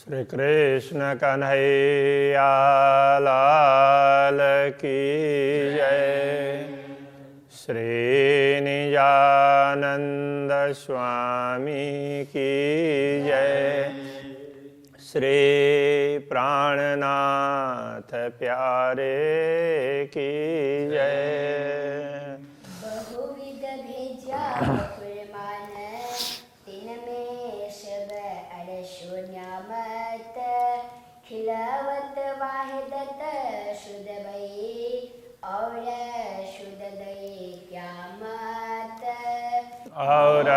श्री कृष्ण कन्हैया लाल की जय। श्री निजानंद स्वामी की जय। श्री प्राणनाथ प्यारे की जय। बहुविध भेजा कुर्बान तिन में शब अरशुन्यामत खिलवत वाहिदत शुद्ध भई और शुद्ध दई क्यामत और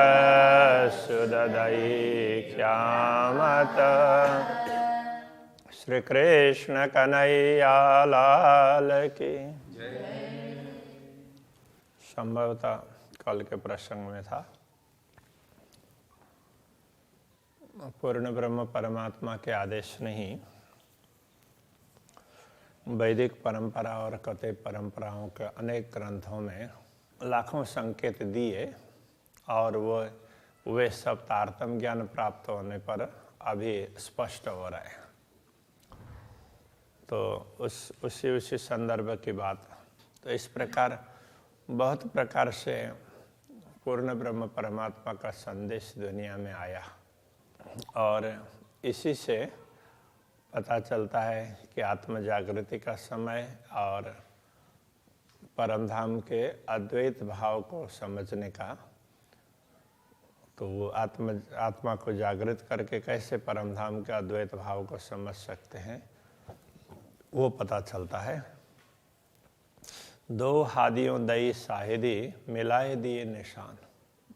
शुद्ध दई क्यामत। श्री कृष्ण कन्हैया लाल की संभवतः कल के प्रसंग में था, पूर्ण ब्रह्म परमात्मा के आदेश नहीं वैदिक परंपरा और कते परंपराओं के अनेक ग्रंथों में लाखों संकेत दिए और वे सब तारतम्य ज्ञान प्राप्त होने पर अभी स्पष्ट हो रहे हैं। तो उसी संदर्भ की बात। तो इस प्रकार बहुत प्रकार से पूर्ण ब्रह्म परमात्मा का संदेश दुनिया में आया और इसी से पता चलता है कि आत्म जागृति का समय और परम धाम के अद्वैत भाव को समझने का, तो वो आत्मा को जागृत करके कैसे परम धाम के अद्वैत भाव को समझ सकते हैं वो पता चलता है। दो हादियों दई साहिदी मिलाए दिए निशान।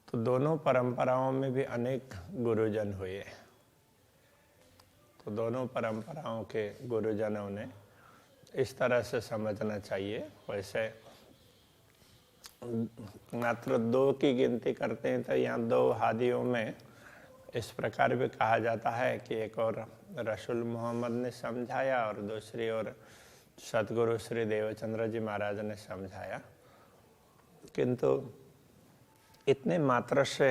तो दोनों परंपराओं में भी अनेक गुरुजन हुए। तो दोनों परंपराओं के गुरुजनों ने इस तरह से समझना चाहिए। वैसे मात्र दो की गिनती करते हैं तो यहाँ दो हादियों में इस प्रकार भी कहा जाता है कि एक और रसूल मोहम्मद ने समझाया और दूसरी ओर सतगुरु श्री देवचंद्र जी महाराज ने समझाया। किंतु इतने मात्र से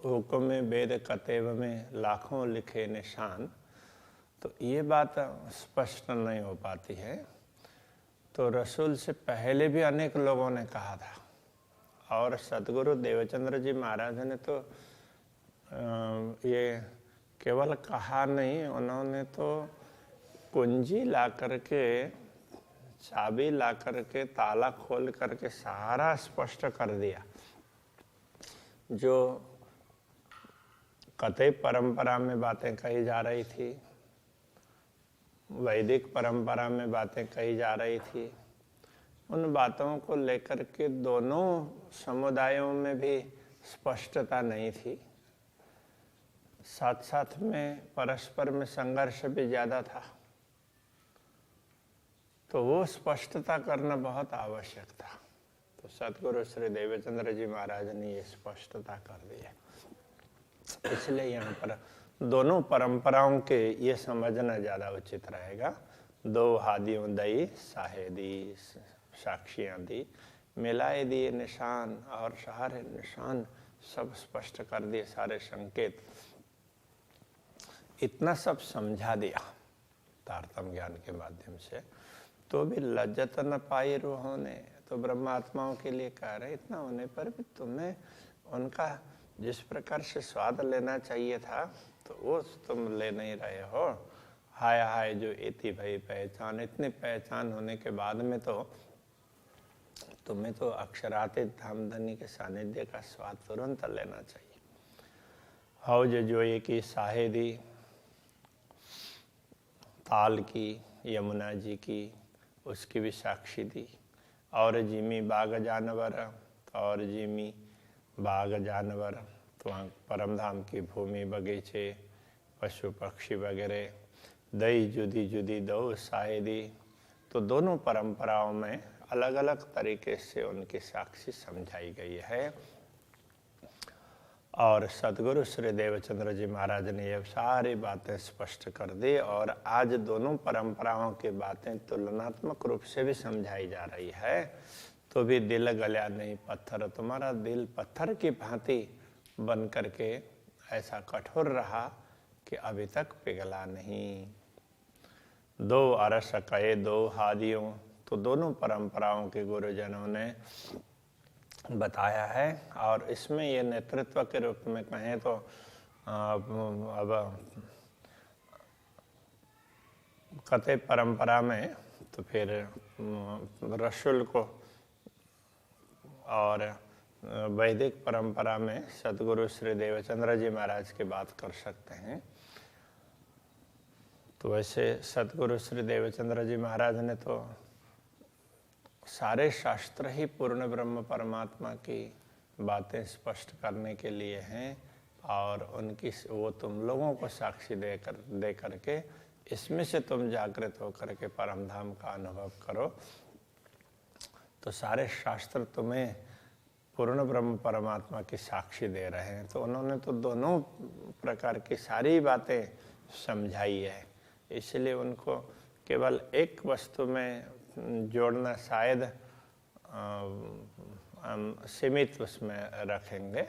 हुक्म में वेद कतेब में लाखों लिखे निशान, तो ये बात स्पष्ट नहीं हो पाती है। तो रसूल से पहले भी अनेक लोगों ने कहा था और सतगुरु देवचंद्र जी महाराज ने तो ये केवल कहा नहीं, उन्होंने तो कुंजी ला करके, चाबी ला करके, ताला खोल करके सारा स्पष्ट कर दिया। जो कते परंपरा में बातें कही जा रही थी, वैदिक परंपरा में बातें कही जा रही थी, उन बातों को लेकर के दोनों समुदायों में भी स्पष्टता नहीं थी। साथ साथ में परस्पर में संघर्ष भी ज्यादा था। तो वो स्पष्टता करना बहुत आवश्यक था। तो सतगुरु श्री देवचंद्र जी महाराज ने ये स्पष्टता कर दी है। इसलिए यहाँ पर दोनों परंपराओं के ये समझना ज्यादा उचित रहेगा। दो हादियों दई साहेदी साक्षियां दी मिलाए दिए निशान, और सारे निशान सब स्पष्ट कर दिए, सारे संकेत इतना सब समझा दिया तारतम्य ज्ञान के माध्यम से। तो भी लज्जत न पाई रूहों ने। तो ब्रह्मात्माओं के लिए कह रहे इतना होने पर भी तुम्हें उनका जिस प्रकार से स्वाद लेना चाहिए था तो वो तुम ले नहीं रहे हो। हाय हाय जो इति भई पहचान, इतनी पहचान होने के बाद में तो तुम्हें तो अक्षरातीत धामधनी के सानिध्य का स्वाद तुरंत लेना चाहिए। हौज जोए की साहेदी, ताल की, यमुना जी की, उसकी भी साक्षी दी। और जिमी बाग जानवर, और जिमी बाग जानवर, तो परम धाम की भूमि, बगीचे, पशु पक्षी वगैरह दई जुदी जुदी दो साहेदी। तो दोनों परंपराओं में अलग अलग तरीके से उनकी साक्षी समझाई गई है। और सतगुरु श्री देवचंद्र जी महाराज ने ये सारी बातें स्पष्ट कर दी। और आज दोनों परंपराओं की बातें तुलनात्मक रूप से भी समझाई जा रही है। तो भी दिल गला नहीं पत्थर, तुम्हारा दिल पत्थर की भांति बन करके ऐसा कठोर रहा कि अभी तक पिघला नहीं। दो अरस कहे दो हादियों, तो दोनों परंपराओं के गुरुजनों ने बताया है। और इसमें ये नेतृत्व के रूप में कहें तो अब कथे परंपरा में तो फिर रसूल को, और वैदिक परंपरा में सतगुरु श्री देवचंद्र जी महाराज की बात कर सकते हैं। तो वैसे सतगुरु श्री देवचंद्र जी महाराज ने तो सारे शास्त्र ही पूर्ण ब्रह्म परमात्मा की बातें स्पष्ट करने के लिए हैं, और उनकी वो तुम लोगों को साक्षी दे करके इसमें से तुम जागृत होकर के परम धाम का अनुभव करो। तो सारे शास्त्र तुम्हें पूर्ण ब्रह्म परमात्मा की साक्षी दे रहे हैं। तो उन्होंने तो दोनों प्रकार की सारी बातें समझाई है, इसलिए उनको केवल एक वस्तु में जोड़ना शायद सीमित उसमें रखेंगे।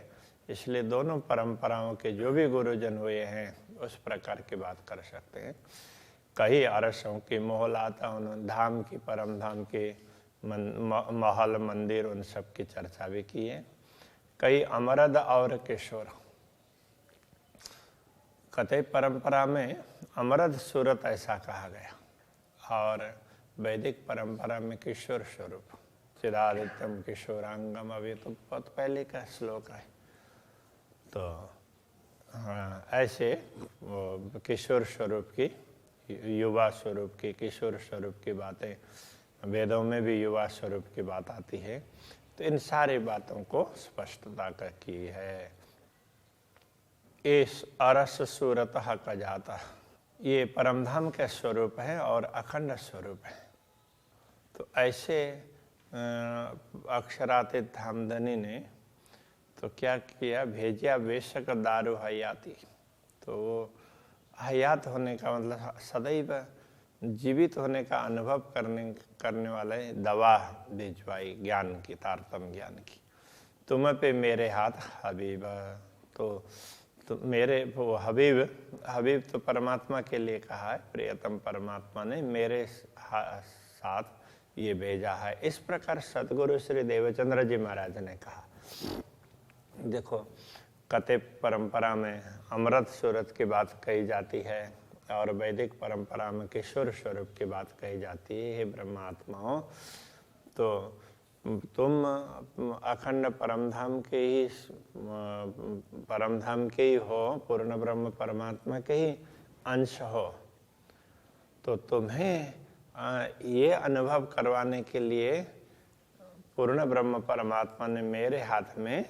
इसलिए दोनों परंपराओं के जो भी गुरुजन हुए हैं उस प्रकार की बात कर सकते हैं। कई अरसों की मोहलाता उन्होंने धाम की, परम धाम की महल मंदिर उन सब की चर्चा भी की है। कई अमरद और किशोर, कथे परंपरा में अमरद सूरत ऐसा कहा गया, और वैदिक परंपरा में किशोर स्वरूप, चिदादित्यम किशोरांगम, अभी तो बहुत पहले का श्लोक है। तो ऐसे किशोर स्वरूप की, युवा स्वरूप की, किशोर स्वरूप की बातें वेदों में भी युवा स्वरूप की बात आती है। तो इन सारी बातों को स्पष्टता की है। इस अरस सूरत का जाता, ये परमधाम के स्वरूप है और अखंड स्वरूप है। तो ऐसे अक्षरातीत धामधनी ने तो क्या किया, भेजिया बेशक दारू हयाती। तो वो हयात होने का मतलब सदैव जीवित होने का अनुभव करने वाले दवा भिजवाई ज्ञान की, तारतम ज्ञान की। तुम पे मेरे हाथ हबीब, तो मेरे वो हबीब तो परमात्मा के लिए कहा है, प्रियतम परमात्मा ने मेरे साथ ये भेजा है। इस प्रकार सतगुरु श्री देवचंद्र जी महाराज ने कहा। देखो, कथे परंपरा में अमृत सूरत की बात कही जाती है, और वैदिक परंपरा में किशोर स्वरूप की बात कही जाती है। हे ब्रह्मात्माओं, तो तुम अखंड परमधाम के ही हो, पूर्ण ब्रह्म परमात्मा के ही अंश हो। तो तुम्हें ये अनुभव करवाने के लिए पूर्ण ब्रह्म परमात्मा ने मेरे हाथ में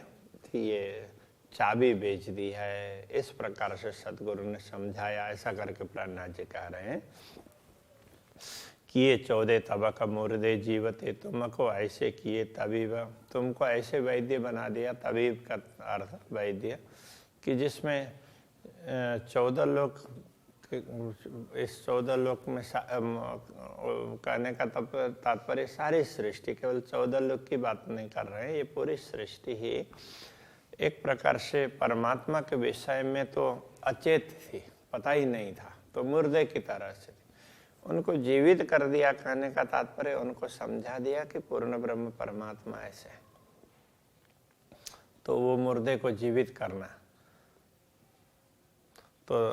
ये चाबी बेच दी है। इस प्रकार से सतगुरु ने समझाया। ऐसा करके प्रहलाद जी कह रहे हैं किए 14 तबक मुर्दे जीवते, तुमको ऐसे किए तबीब, तुमको ऐसे वैद्य बना दिया। तबीब का अर्थ वैद्य, कि जिसमें 14 लोक, इस 14 लोक में कहने का तात्पर्य सारी सृष्टि, केवल 14 लोक की बात नहीं कर रहे हैं। ये पूरी सृष्टि ही एक प्रकार से परमात्मा के विषय में तो अचेत थी, पता ही नहीं था, तो मुर्दे की तरह से उनको जीवित कर दिया। कहने का तात्पर्य उनको समझा दिया कि पूर्ण ब्रह्म परमात्मा ऐसे है, तो वो मुर्दे को जीवित करना। तो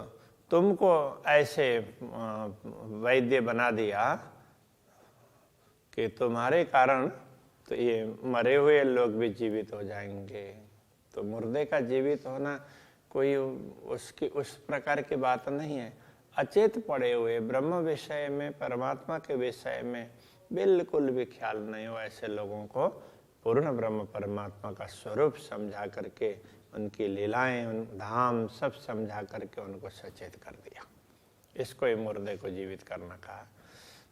तुमको ऐसे वैद्य बना दिया कि तुम्हारे कारण तो ये मरे हुए लोग भी जीवित हो जाएंगे। तो मुर्दे का जीवित होना कोई उसकी उस प्रकार की बात नहीं है। अचेत पड़े हुए ब्रह्म विषय में, परमात्मा के विषय में बिल्कुल भी ख्याल नहीं हो, ऐसे लोगों को पूर्ण ब्रह्म परमात्मा का स्वरूप समझा करके, उनकी लीलाएं, उन धाम सब समझा करके उनको सचेत कर दिया। इसको ही मुर्दे को जीवित करना कहा।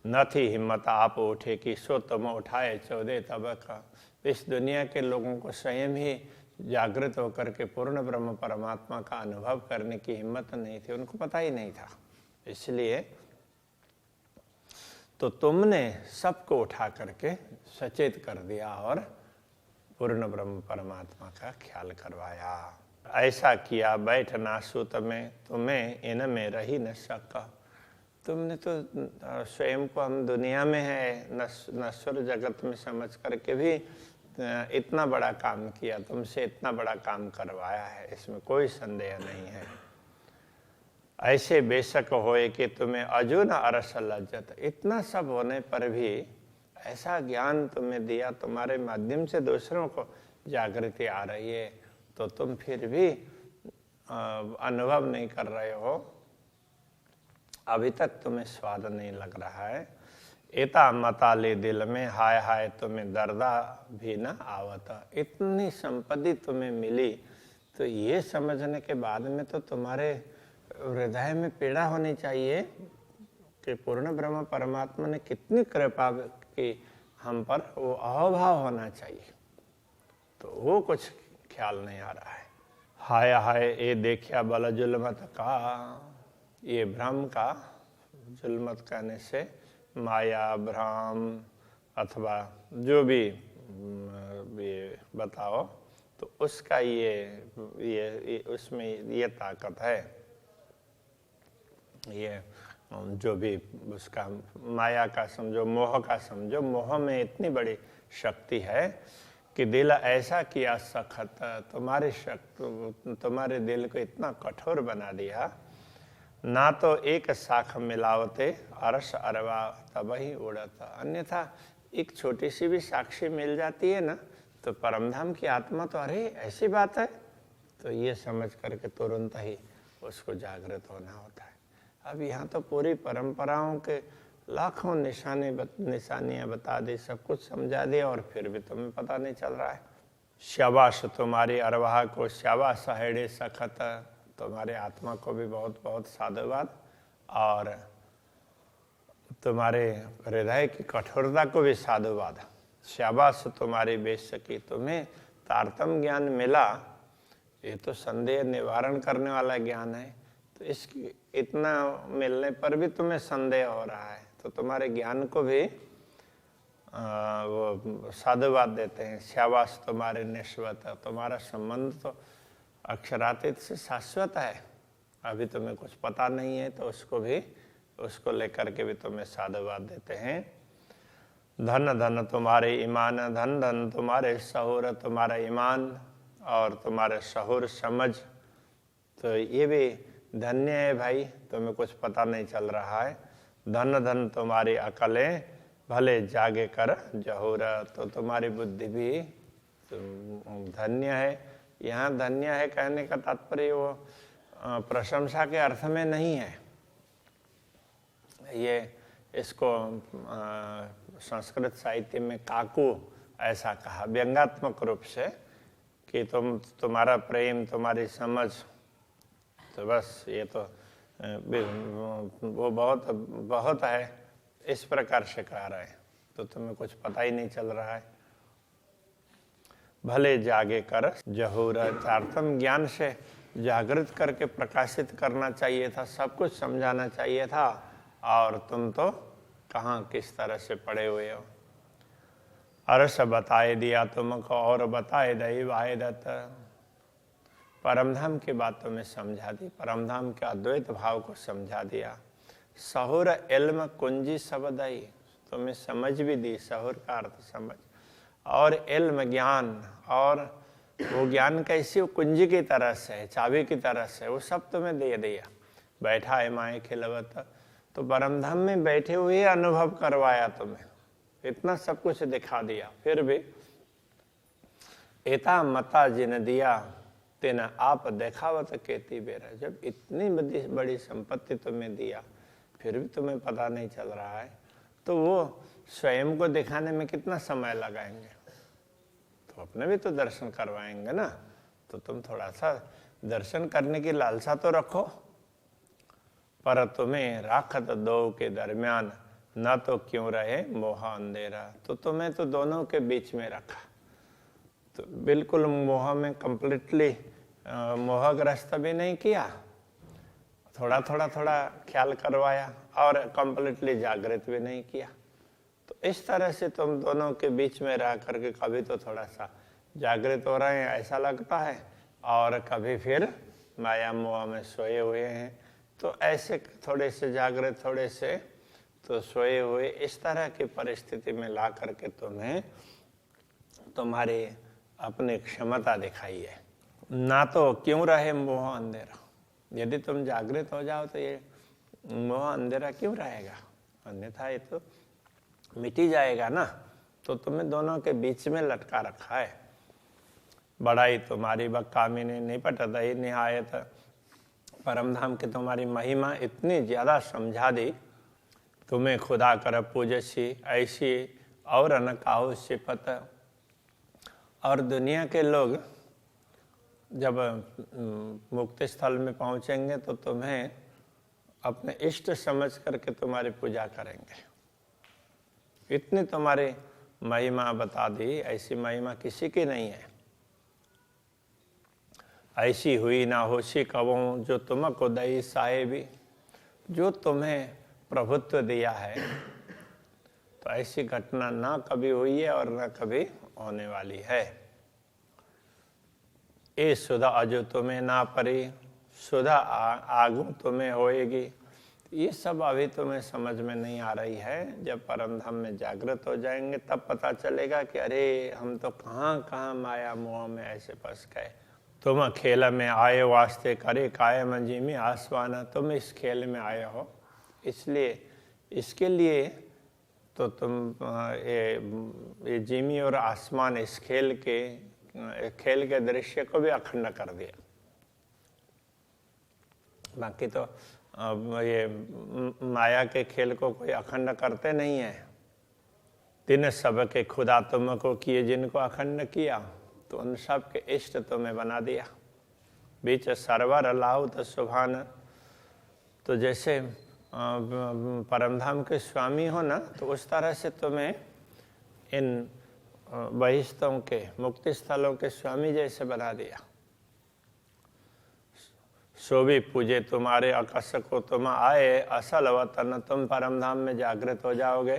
न थी हिम्मत आप उठे कि सो तुम उठाए 14 तबक। इस दुनिया के लोगों को स्वयं ही जागृत होकर के पूर्ण ब्रह्म परमात्मा का अनुभव करने की हिम्मत नहीं थी, उनको पता ही नहीं था। इसलिए तो तुमने सबको उठा करके सचेत कर दिया और पूर्ण ब्रह्म परमात्मा का ख्याल करवाया। ऐसा किया बैठ ना सुत में, तुम्हें इनमें रही न सका। तुमने तो स्वयं को हम दुनिया में है नश्वर जगत में समझ करके भी इतना बड़ा काम किया, तुमसे इतना बड़ा काम करवाया है, इसमें कोई संदेह नहीं है। ऐसे बेशक होए कि तुम्हें अजून अरस लज्जत, इतना सब होने पर भी ऐसा ज्ञान तुम्हें दिया, तुम्हारे माध्यम से दूसरों को जागृति आ रही है, तो तुम फिर भी अनुभव नहीं कर रहे हो, अभी तक तुम्हें स्वाद नहीं लग रहा है। इता मताले दिल में हाय हाय तुम्हें दर्दा भी न आवता। इतनी संपत्ति तुम्हें मिली तो ये समझने के बाद में तो तुम्हारे हृदय में पीड़ा होनी चाहिए कि पूर्ण ब्रह्म परमात्मा ने कितनी कृपा की हम पर, वो अहोभाव होना चाहिए। तो वो कुछ ख्याल नहीं आ रहा है। हाय हाय ये देखिया बल जुल्मत का, ये भ्रम का, जुल्मत कहने से माया भ्रम अथवा जो भी ये बताओ, तो उसका ये उसमें ये ताकत है, ये जो भी उसका माया का समझो, मोह का समझो, मोह में इतनी बड़ी शक्ति है कि दिल ऐसा किया सखत, तुम्हारे दिल को इतना कठोर बना दिया, ना तो एक शाख मिलावते अरस अरवा तब ही उड़ता। अन्यथा एक छोटी सी भी साक्षी मिल जाती है ना, तो परमधाम की आत्मा तो अरे ऐसी बात है, तो ये समझ करके तुरंत ही उसको जागृत होना होता है। अब यहाँ तो पूरी परंपराओं के लाखों निशानियाँ बता दी, सब कुछ समझा दिया, और फिर भी तुम्हें पता नहीं चल रहा है। शाबाश तुम्हारी अरवाह को, शाबाश हेड़े सखत, तुम्हारे आत्मा को भी बहुत बहुत साधुवाद, और तुम्हारे हृदय की कठोरता को भी साधुवाद। शाबाश तुम्हारी बेशकी, तुम्हें तारतम्य ज्ञान मिला, ये तो संदेह निवारण करने वाला ज्ञान है, तो इसकी इतना मिलने पर भी तुम्हें संदेह हो रहा है, तो तुम्हारे ज्ञान को भी वो साधुवाद देते हैं। शाबाश तुम्हारे निश्वत, तुम्हारा संबंध तो अक्षरातीत से शाश्वत है, अभी तुम्हें कुछ पता नहीं है, तो उसको लेकर के भी तुम्हें साधुवाद देते हैं। धन धन तुम्हारे ईमान, धन धन तुम्हारे शहूर, तुम्हारा ईमान और तुम्हारे शहूर समझ, तो ये भी धन्य है भाई, तुम्हें कुछ पता नहीं चल रहा है। धन धन तुम्हारी अकलें, भले जागे कर जहूर, तो तुम्हारी बुद्धि भी धन्य है। यहाँ धन्य है कहने का तात्पर्य वो प्रशंसा के अर्थ में नहीं है, ये इसको संस्कृत साहित्य में काकू ऐसा कहा व्यंगात्मक रूप से कि तुम्हारा प्रेम, तुम्हारी समझ, तो बस ये तो वो बहुत बहुत है, इस प्रकार से कह रहे हैं, तो तुम्हें कुछ पता ही नहीं चल रहा है। भले जागे कर जहूर, तारतम्य ज्ञान से जागृत करके प्रकाशित करना चाहिए था, सब कुछ समझाना चाहिए था, और तुम तो कहाँ किस तरह से पड़े हुए हो। अरस बताए दिया तुमको और बताए दई वाहिदत, परमधाम की बात तुम्हें समझा दी, परमधाम के अद्वैत भाव को समझा दिया। सहूर इल्म कुंजी सबदई, तुम्हें समझ भी दी, सहूर का अर्थ समझ, और इल्म ज्ञान, और वो ज्ञान कैसी, वो कुंजी की तरह से, चाबी की तरह से, वो सब तुम्हें दे दिया। बैठा है माए खिलवत, तो परमधाम में बैठे हुए अनुभव करवाया तुम्हें, इतना सब कुछ दिखा दिया, फिर भी एता मता जिन दिया तेना आप देखावत केती बेरा, जब इतनी बड़ी संपत्ति तुम्हें दिया फिर भी तुम्हें पता नहीं चल रहा है, तो वो स्वयं को दिखाने में कितना समय लगाएंगे, तो अपने भी तो दर्शन करवाएंगे ना, तो तुम थोड़ा सा दर्शन करने की लालसा तो रखो। पर तुम्हें राखत दो के दरमियान, न तो क्यों रहे मोह अंधेरा, तो तुम्हें तो दोनों के बीच में रखा, तो बिल्कुल मोह में कंप्लीटली मोहग्रस्त भी नहीं किया, थोड़ा ख्याल करवाया, और कंप्लीटली जागृत भी नहीं किया। तो इस तरह से तुम दोनों के बीच में रह करके कभी तो थोड़ा सा जागृत हो रहे हैं, ऐसा लगता है, और कभी फिर माया मोह में सोए हुए हैं। तो ऐसे थोड़े से जागृत, थोड़े से तो सोए हुए, इस तरह की परिस्थिति में ला करके तुम्हें तुम्हारी अपनी क्षमता दिखाई है। ना तो क्यों रहे मोह अंधेरा, यदि तुम जागृत हो जाओ तो ये मोह अंधेरा क्यों रहेगा, अन्यथा ये तो मिट ही जाएगा ना। तो तुम्हें दोनों के बीच में लटका रखा है। बड़ाई तुम्हारी बकामिनी निपटत ही निहायत, परमधाम की तुम्हारी महिमा इतनी ज्यादा समझा दी, तुम्हें खुदा कर पूजसी ऐसी और न काहू सिपत। और दुनिया के लोग जब मुक्ति स्थल में पहुंचेंगे तो तुम्हें अपने इष्ट समझ करके तुम्हारी पूजा करेंगे। इतनी तुम्हारी महिमा बता दी, ऐसी महिमा किसी की नहीं है। ऐसी हुई ना होशी कबों जो तुमको दई साहेबी, जो तुम्हें प्रभुत्व दिया है तो ऐसी घटना ना कभी हुई है और ना कभी होने वाली है। ए सुधा अजो तुम्हें ना परी, सुधा आगू तुम्हें होएगी। ये सब अभी तुम्हें समझ में नहीं आ रही है। जब परमधाम में जागृत हो जाएंगे तब पता चलेगा कि अरे हम तो कहाँ कहाँ माया मोह में ऐसे फंस गए। तुम खेल में आए वास्ते करे काय मंजी में आसवाना, तुम इस खेल में आए हो इसलिए, इसके लिए तो तुम ये जिमी और आसमान इस खेल के दृश्य को भी अखंड कर दिया। बाकी तो ये माया के खेल को कोई अखंड करते नहीं है। तिन सब के खुदा तुमको किए जिनको अखंड किया, तो उन सब के इष्ट तुम्हें बना दिया। बीच सरवर लाहु तो सुभान, तो जैसे परमधाम के स्वामी हो ना, तो उस तरह से तुम्हें इन बहिष्ठों के मुक्ति स्थलों के स्वामी जैसे बना दिया। सो भी पूजे तुम्हारे अकस को तुम आए असल वतन, तुम परमधाम में जागृत हो जाओगे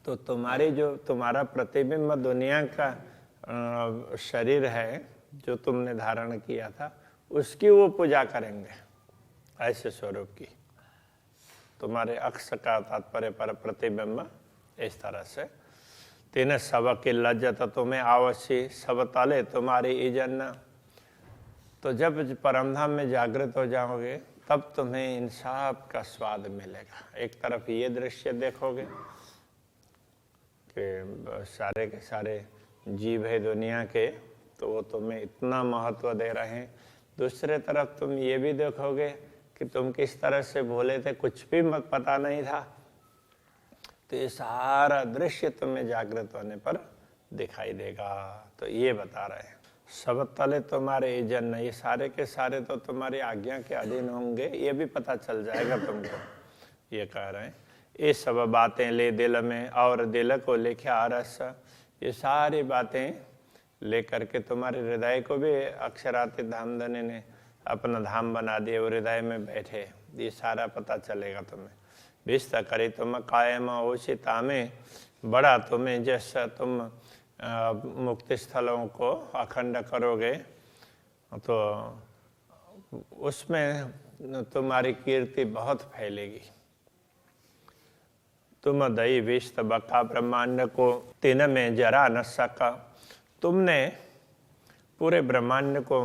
तो तुम्हारा प्रतिबिंब दुनिया का शरीर है जो तुमने धारण किया था, उसकी वो पूजा करेंगे ऐसे स्वरूप की। तुम्हारे अक्ष का तात्पर्य पर प्रतिबिंब इस तरह से। तीन सब की लज्जत तुम्हें आवश्य, सब तले तुम्हारी इजन। तो जब परमधाम में जागृत हो जाओगे तब तुम्हें इन सब का स्वाद मिलेगा। एक तरफ ये दृश्य देखोगे कि सारे के सारे जीव है दुनिया के, तो वो तुम्हें इतना महत्व दे रहे हैं। दूसरे तरफ तुम ये भी देखोगे कि तुम किस तरह से भोले थे, कुछ भी मत पता नहीं था। तो ये सारा दृश्य तुम्हें जागृत होने पर दिखाई देगा। तो ये बता रहे हैं सब तले तुम्हारे इजन, ये सारे के सारे तो तुम्हारी आज्ञा के अधीन होंगे, ये भी पता चल जाएगा तुमको। ये कह रहे हैं ये सब बातें ले दिल में और दिल को लिखा रस, ये सारी बातें लेकर के तुम्हारे हृदय को भी अक्षरातीत धामधनी ने अपना धाम बना दिए, वो हृदय में बैठे। ये सारा पता चलेगा तुम्हें। विस्त करी तुम कायम ओशिता में, बड़ा तुम्हें जैसा तुम मुक्ति स्थलों को अखंड करोगे तो उसमें तुम्हारी कीर्ति बहुत फैलेगी। तुम दई विस्त बका ब्रह्मांड को तीन में जरा न सका, तुमने पूरे ब्रह्मांड को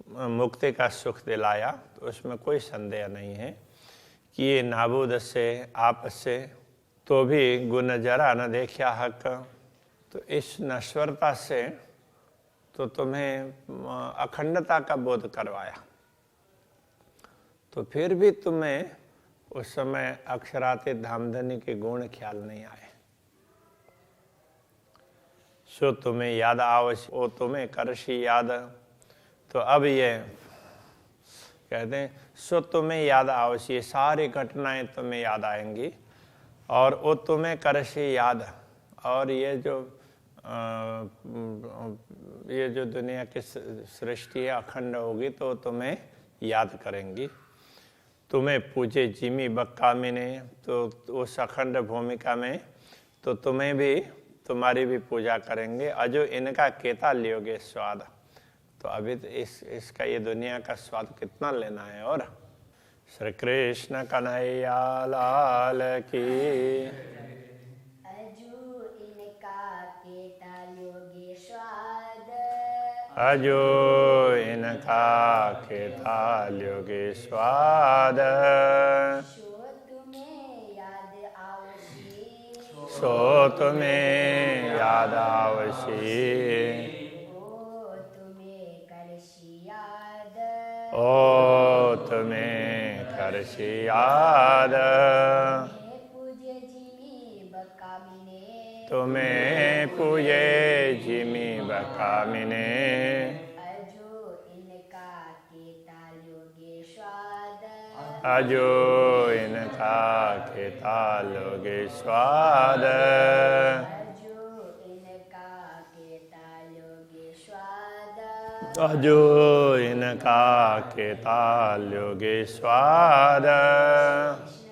मुक्ति का सुख दिलाया, तो उसमें कोई संदेह नहीं है कि ये नाबूद से आप से तो भी गुण जरा न देखा हक। तो इस नश्वरता से तो तुम्हें अखंडता का बोध करवाया, तो फिर भी तुम्हें उस समय अक्षरातीत धामधनी के गुण ख्याल नहीं आए। सो तुम्हें याद आवश्य ओ तुम्हें करशी याद, तो अब ये कहते हैं सो तुम्हें याद आवश्य, ये सारी घटनाएं तुम्हें याद आएंगी और वो तुम्हें करशी याद। और ये जो दुनिया की सृष्टि है अखंड होगी तो तुम्हें याद करेंगी। तुम्हें पूजे जिमी बक्कामी ने, तो उस अखंड भूमिका में तो तुम्हें भी तुम्हारी भी पूजा करेंगे। अजो इनका केता लियोगे स्वाद, तो अभी तो इसका ये दुनिया का स्वाद कितना लेना है। और श्री कृष्ण कन्हैया लाल की। अजू इनका केता योगी स्वाद, अजो इनका केता योगी स्वाद, शो तुम्हें याद आवशी, सो तुम्हें याद आवशी, ओ तुम्हें करशी याद, ओ तुम्हें करशी याद, हे पूज्य जिमी बकामिने, तुम्हें पूजे जिमी बकामिने, अजो इनका केता योगी स्वाद, अजो इनका केता लोगे स्वाद, अजो इनका केता योगी स्वाद, अजो इनका केता लोगे स्वाद। कृष्ण